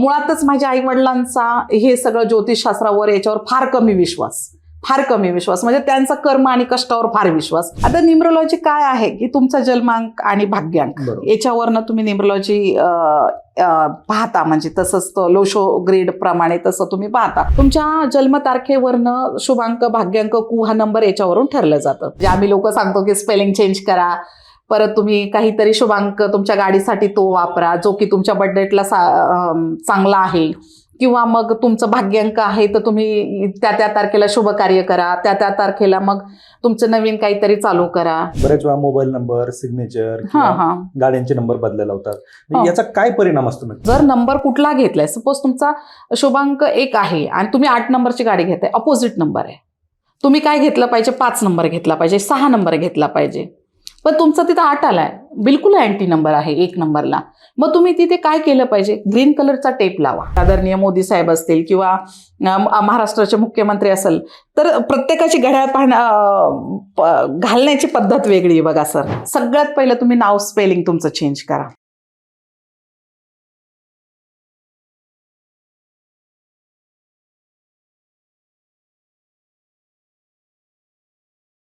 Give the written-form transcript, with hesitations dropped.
मुळातच माझ्या आईवडिलांचा हे सगळं ज्योतिषशास्त्रावर याच्यावर फार कमी विश्वास म्हणजे त्यांचा कर्म आणि कष्टावर फार विश्वास. आता न्यूमरोलॉजी काय आहे की तुमचा जन्मांक आणि भाग्यांक याच्यावरनं तुम्ही न्यूमरोलॉजी पाहता, म्हणजे तसंच लोशो ग्रीड प्रमाणे तसं तुम्ही पाहता. तुमच्या जन्मतारखेवरनं शुभांक, भाग्यांक, कु हा नंबर याच्यावरून ठरलं जातं. जे आम्ही लोक सांगतो की स्पेलिंग चेंज करा, परत तुम्ही काहीतरी शुभांक तुमच्या गाडीसाठी तो वापरा जो की तुमच्या बर्थडेटला चांगला आहे, किंवा मग तुमचं भाग्यांक आहे तर तुम्ही त्या तारखेला शुभ कार्य करा, त्या तारखेला मग तुमचं नवीन काहीतरी चालू करा. बरेच वेळा मोबाईल नंबर, सिग्नेचर, गाड्यांचे नंबर बदलायला होतात. याचा काय परिणाम असतो? जर नंबर कुठला घेतलाय, सपोज तुमचा शुभांक 1 आहे आणि तुम्ही 8 नंबरची गाडी घेताय, अपोजिट नंबर आहे, तुम्ही काय घेतलं पाहिजे? 5 नंबर घेतला पाहिजे, 6 नंबर घेतला पाहिजे. पण तुमचा तिथं 8 आलाय, बिलकुल अँटी नंबर आहे 1 नंबरला. मग तुम्ही तिथे काय केलं पाहिजे? ग्रीन कलरचा टेप लावा. आदरणीय मोदी साहेब असतील किंवा महाराष्ट्राचे मुख्यमंत्री असेल तर प्रत्येकाची घड्याळ घालण्याची पद्धत वेगळी आहे बघा सर. सगळ्यात पहिलं तुम्ही नाव स्पेलिंग तुमचं चेंज करा.